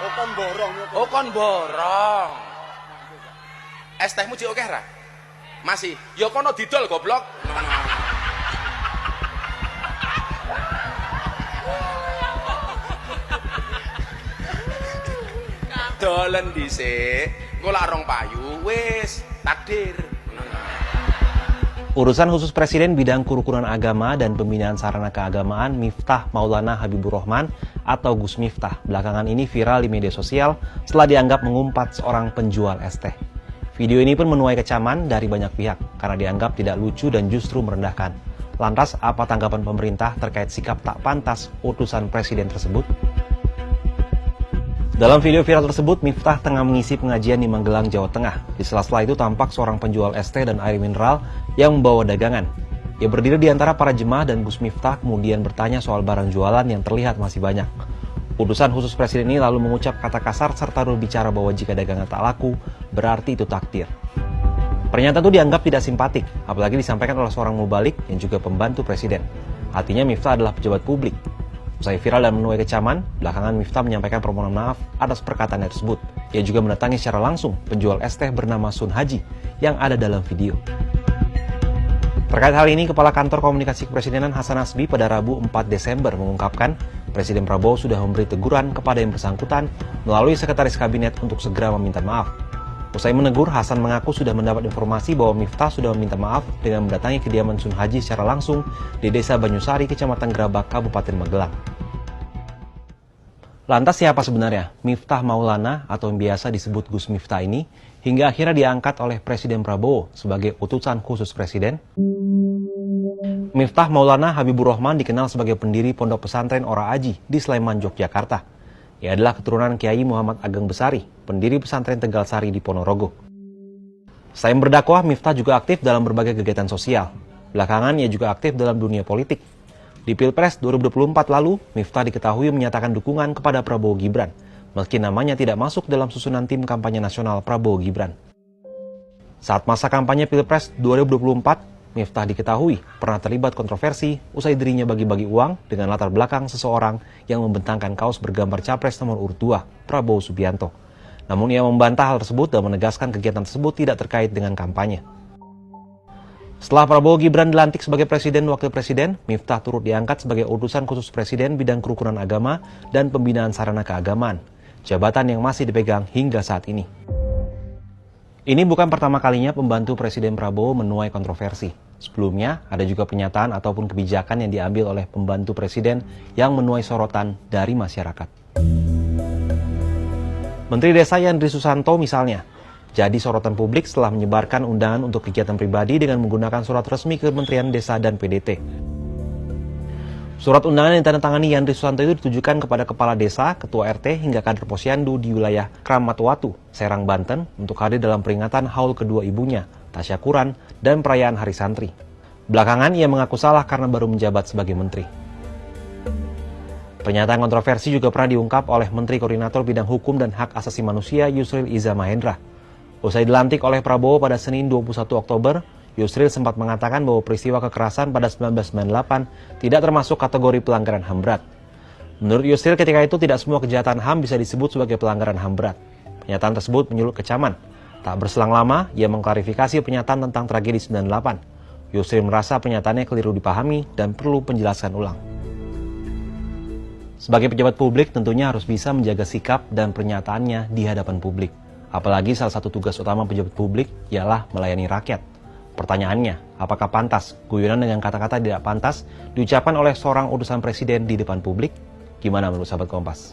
Oh kon borong. Oh kon borong. Es tehmu cik oke ra? Masih. Ya kono didol goblok. Dolen dhisik, engko lak rong payu wis takdir. Urusan khusus Presiden bidang kerukunan agama dan pembinaan sarana keagamaan Miftah Maulana Habibur Rahman atau Gus Miftah belakangan ini viral di media sosial setelah dianggap mengumpat seorang penjual es teh. Video ini pun menuai kecaman dari banyak pihak karena dianggap tidak lucu dan justru merendahkan. Lantas apa tanggapan pemerintah terkait sikap tak pantas utusan Presiden tersebut? Dalam video viral tersebut, Miftah tengah mengisi pengajian di Magelang, Jawa Tengah. Di sela-sela itu tampak seorang penjual es teh dan air mineral yang membawa dagangan. Ia berdiri di antara para jemaah dan Gus Miftah kemudian bertanya soal barang jualan yang terlihat masih banyak. Utusan khusus Presiden ini lalu mengucap kata kasar serta berbicara bahwa jika dagangan tak laku, berarti itu takdir. Pernyataan itu dianggap tidak simpatik, apalagi disampaikan oleh seorang mubalik yang juga pembantu Presiden. Artinya Miftah adalah pejabat publik. Usai viral dan menuai kecaman, belakangan Miftah menyampaikan permohonan maaf atas perkataannya tersebut. Ia juga mendatangi secara langsung penjual es teh bernama Sun Haji yang ada dalam video. Terkait hal ini, Kepala Kantor Komunikasi Kepresidenan Hasan Nasbi pada Rabu 4 Desember mengungkapkan Presiden Prabowo sudah memberi teguran kepada yang bersangkutan melalui Sekretaris Kabinet untuk segera meminta maaf. Usai menegur, Hasan mengaku sudah mendapat informasi bahwa Miftah sudah meminta maaf dengan mendatangi kediaman Sun Haji secara langsung di Desa Banyusari, Kecamatan Gerabak, Kabupaten Magelang. Lantas siapa sebenarnya Miftah Maulana atau yang biasa disebut Gus Miftah ini hingga akhirnya diangkat oleh Presiden Prabowo sebagai utusan khusus Presiden? Miftah Maulana Habibur Rahman dikenal sebagai pendiri Pondok Pesantren Ora Aji di Sleman, Yogyakarta. Ia adalah keturunan Kiai Muhammad Ageng Besari, pendiri pesantren Tegal Sari di Ponorogo. Selain berdakwah, Miftah juga aktif dalam berbagai kegiatan sosial. Belakangan ia juga aktif dalam dunia politik. Di Pilpres 2024 lalu, Miftah diketahui menyatakan dukungan kepada Prabowo Gibran, meski namanya tidak masuk dalam susunan tim kampanye nasional Prabowo Gibran. Saat masa kampanye Pilpres 2024, Miftah diketahui pernah terlibat kontroversi usai dirinya bagi-bagi uang dengan latar belakang seseorang yang membentangkan kaos bergambar capres nomor urut 2, Prabowo Subianto. Namun ia membantah hal tersebut dan menegaskan kegiatan tersebut tidak terkait dengan kampanye. Setelah Prabowo Gibran dilantik sebagai Presiden Wakil Presiden, Miftah turut diangkat sebagai utusan khusus Presiden bidang kerukunan agama dan pembinaan sarana keagamaan, jabatan yang masih dipegang hingga saat ini. Ini bukan pertama kalinya pembantu Presiden Prabowo menuai kontroversi. Sebelumnya, ada juga pernyataan ataupun kebijakan yang diambil oleh pembantu Presiden yang menuai sorotan dari masyarakat. Menteri Desa Yandri Susanto misalnya, jadi sorotan publik setelah menyebarkan undangan untuk kegiatan pribadi dengan menggunakan surat resmi Kementerian Desa dan PDT. Surat undangan yang ditandatangani Yandri Susanto itu ditujukan kepada Kepala Desa, Ketua RT, hingga kader posyandu di wilayah Kramatwatu, Serang, Banten, untuk hadir dalam peringatan haul kedua ibunya, tasyakuran, dan perayaan Hari Santri. Belakangan, ia mengaku salah karena baru menjabat sebagai menteri. Pernyataan kontroversi juga pernah diungkap oleh Menteri Koordinator Bidang Hukum dan Hak Asasi Manusia Yusril Iza Mahendra. Usai dilantik oleh Prabowo pada Senin 21 Oktober, Yusril sempat mengatakan bahwa peristiwa kekerasan pada 1998 tidak termasuk kategori pelanggaran HAM berat. Menurut Yusril, ketika itu tidak semua kejahatan HAM bisa disebut sebagai pelanggaran HAM berat. Pernyataan tersebut menyulut kecaman. Tak berselang lama, ia mengklarifikasi pernyataan tentang tragedi 98. Yusril merasa pernyataannya keliru dipahami dan perlu penjelasan ulang. Sebagai pejabat publik, tentunya harus bisa menjaga sikap dan pernyataannya di hadapan publik. Apalagi salah satu tugas utama pejabat publik ialah melayani rakyat. Pertanyaannya, apakah pantas guyonan dengan kata-kata tidak pantas diucapkan oleh seorang utusan presiden di depan publik? Gimana menurut sahabat Kompas?